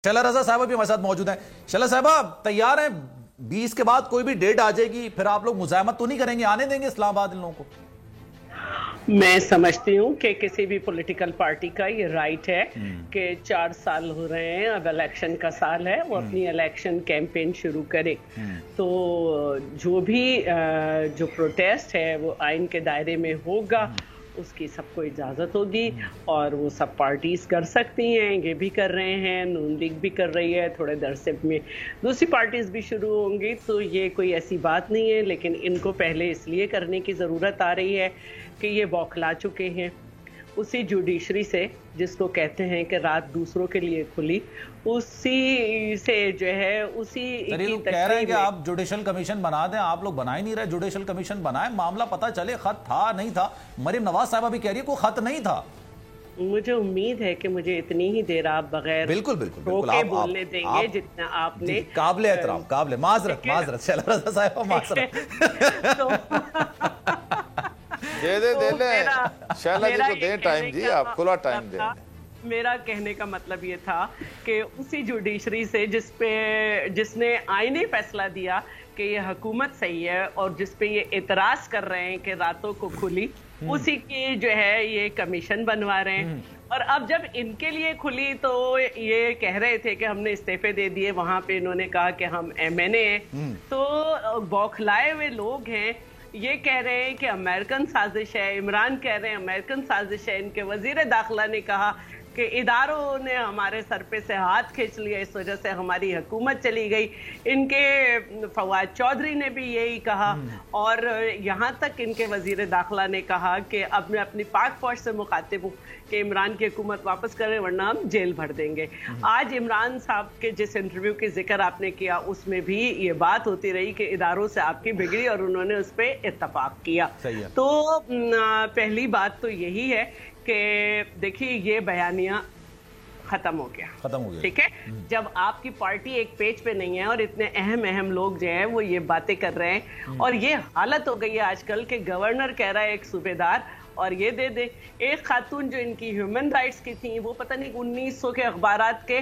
शैला रजा साहब भी हमारे साथ मौजूद हैं। शैला साहबा तैयार हैं? 20 के बाद कोई भी डेट आ जाएगी, फिर आप लोग मुज़ाहमत तो नहीं करेंगे, आने देंगे इस्लामाबाद इन लोगों को? मैं समझती हूँ कि किसी भी पॉलिटिकल पार्टी का ये राइट है कि 4 साल हो रहे हैं, अब इलेक्शन का साल है, वो अपनी इलेक्शन कैंपेन शुरू करे। तो जो भी जो प्रोटेस्ट है वो आइन के दायरे में होगा, उसकी सबको इजाज़त होगी और वो सब पार्टीज कर सकती हैं। ये भी कर रहे हैं, नून लीग भी कर रही है, थोड़े दरसे में दूसरी पार्टीज भी शुरू होंगी। तो ये कोई ऐसी बात नहीं है, लेकिन इनको पहले इसलिए करने की ज़रूरत आ रही है कि ये बौखला चुके हैं उसी जुडिशरी से जिसको कहते हैं कि रात दूसरों के लिए खुली, उसी से जो है उसी की कह रहे हैं कि आप जुडिशल कमीशन बना दें। आप लोग बना ही नहीं रहे, जुडिशल कमीशन बनाए, मामला पता चले खत था नहीं था। मरीम नवाज साहबा भी कह रही है कोई खत नहीं था। मुझे उम्मीद है कि मुझे इतनी ही देर आप बगैर बिल्कुल आप बोलने देंगे जितना आपने। काबिल एहतराम, काबिल माजरत शैला रजा साहबा, माजरत। दे शैला जी को दें टाइम जी, आप खुला टाइम दें। मेरा कहने का मतलब ये था कि उसी जुडिशरी से जिसने आईनी फैसला दिया कि ये हुकूमत सही है और जिसपे ये एतराज कर रहे हैं कि रातों को खुली, उसी की जो है ये कमीशन बनवा रहे हैं। और अब जब इनके लिए खुली तो ये कह रहे थे कि हमने इस्तीफे दे दिए, वहां पे इन्होंने कहा कि हम MNA हैं। तो बौखलाए हुए लोग हैं, ये कह रहे हैं कि अमेरिकन साजिश है, इमरान कह रहे हैं अमेरिकन साजिश है। इनके वजीर दाखिला ने कहा कि इदारों ने हमारे सर पे से हाथ खींच लिया, इस वजह से हमारी हुकूमत चली गई। इनके फवाद चौधरी ने भी यही कहा और यहाँ तक इनके वजीर दाखिला ने कहा कि अब मैं अपनी पाक फौज से मुखातिब हूँ कि इमरान की हुकूमत वापस करें वरना हम जेल भर देंगे। आज इमरान साहब के जिस इंटरव्यू की जिक्र आपने किया उसमें भी ये बात होती रही कि इदारों से आपकी बिगड़ी और उन्होंने उस पर इत्तफाक किया। तो पहली बात तो यही है कि देखिए ये बयानिया खत्म हो गया, ठीक है। जब आपकी पार्टी एक पेज पे नहीं है और इतने अहम लोग जो हैं वो ये बातें कर रहे हैं और ये हालत हो गई है आजकल के गवर्नर कह रहा है एक सूबेदार और ये दे दे। एक खातून जो इनकी ह्यूमन राइट्स की थी, वो पता नहीं 1900 के अखबारात के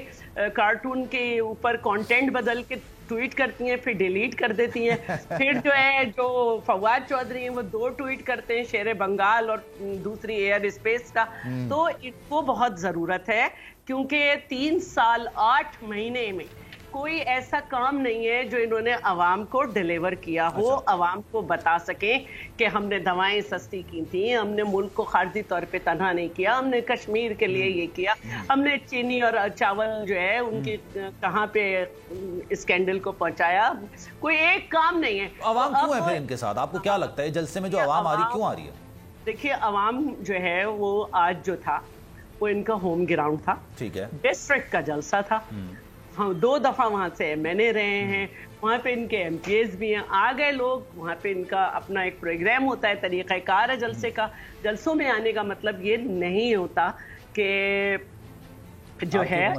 कार्टून के ऊपर कंटेंट बदल के ट्वीट करती हैं, फिर डिलीट कर देती हैं। फिर जो है जो फवाद चौधरी हैं वो 2 ट्वीट करते हैं, शेर बंगाल और दूसरी एयर स्पेस का। तो इनको बहुत ज़रूरत है क्योंकि 3 साल 8 महीने में कोई ऐसा काम नहीं है जो इन्होंने अवाम को डिलीवर किया हो, अवाम को बता सकें कि हमने दवाएं सस्ती की थी, हमने मुल्क को खारजी तौर पे तनहा नहीं किया, हमने कश्मीर के लिए ये किया, हमने चीनी और चावल जो है उनकी कहाँ पे स्कैंडल को पहुंचाया। कोई एक काम नहीं है। अवाम क्यों है फिर इनके साथ? आपको क्या लगता है जलसे में जो अवाम आ रही क्यों आ रही है? देखिए अवाम जो है वो आज जो था वो इनका होम ग्राउंड था, ठीक है, डिस्ट्रिक्ट का जलसा था। हाँ 2 दफा वहां से MNA रहे हैं, वहाँ पे इनके MPs भी हैं, आ गए लोग। वहाँ पे इनका अपना एक प्रोग्राम होता है, तरीक़ाकार है जलसे का। जलसों में आने का मतलब ये नहीं होता कि जो है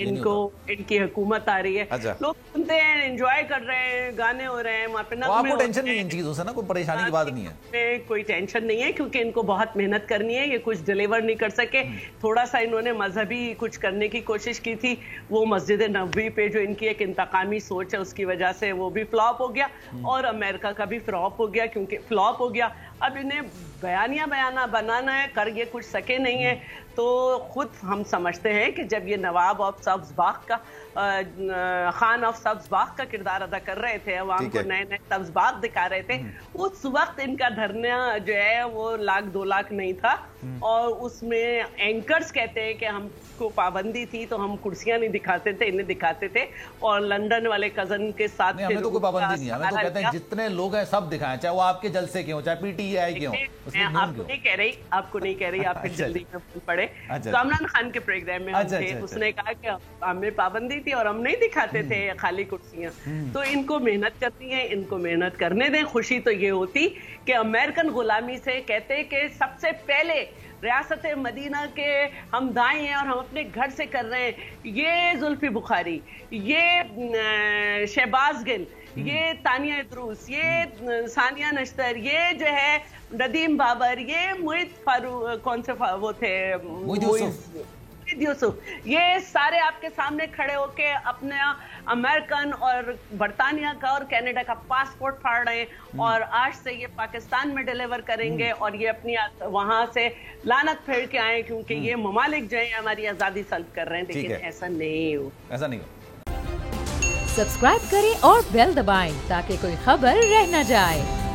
इनको इनकी हुकूमत आ रही है। लोग सुनते हैं, एंजॉय कर रहे हैं, गाने हो रहे हैं वहाँ पे। आपको टेंशन नहीं है इन चीजों से ना? कोई परेशानी की बात नहीं है? कोई टेंशन नहीं है क्योंकि इनको बहुत मेहनत करनी है, ये कुछ डिलीवर नहीं कर सके। थोड़ा सा इन्होंने मजहबी कुछ करने की कोशिश की थी, वो मस्जिद नबवी पे जो इनकी एक इंतकामी सोच है उसकी वजह से वो भी फ्लॉप हो गया और अमेरिका का भी फ्लॉप हो गया क्योंकि फ्लॉप हो गया। अब इन्हें बयाना बनाना है, कर ये कुछ सके नहीं है। तो खुद हम समझते हैं कि जब ये नवाब ऑफ सब्ज़बाग का खान ऑफ सब्ज़बाग का किरदार अदा कर रहे थे, अवाम को नए नए सब्ज़बाग दिखा रहे थे, उस वक्त इनका धरना जो है वो 1 लाख 2 लाख नहीं था। और उसमें एंकर्स कहते हैं कि हमको पाबंदी थी तो हम कुर्सियां नहीं दिखाते थे, इन्हें दिखाते थे। और लंदन वाले कजन के साथ हमें तो कोई पाबंदी नहीं है, हमें तो कहते हैं जितने लोग हैं सब दिखाएं, चाहे वो आपके जलसे के हो चाहे PTI के हो। आपको नहीं कह रही आप फिर जल्दी में पड़े। इमरान खान के प्रोग्राम में हम थे, उसने कहा कि हमें पाबंदी थी और हम नहीं दिखाते थे खाली कुर्सियां। तो इनको मेहनत करती हैं, इनको मेहनत करने दें। खुशी तो ये होती कि अमेरिकन गुलामी से कहते कि सबसे पहले रियासत मदीना के हम दाएं हैं और हम अपने घर से कर रहे हैं। ये जुल्फी बुखारी, ये शहबाज गिल, ये तानिया इदरूस, ये सानिया नश्तर, ये जो है नदीम बाबर, ये मोहित फारूक, कौन से वो थे, मोहम्मद यूसुफ, ये सारे आपके सामने खड़े होके अपना अमेरिकन और बर्तानिया का और कनाडा का पासपोर्ट फाड़ रहे हैं और आज से ये पाकिस्तान में डिलीवर करेंगे और ये अपनी वहां से लानत फेर के आए क्योंकि ये ममालिक जो है हमारी आजादी सल्ब कर रहे हैं, लेकिन ऐसा नहीं हो, ऐसा नहीं हो। सब्सक्राइब करें और बेल दबाएं ताकि कोई खबर रह न जाए।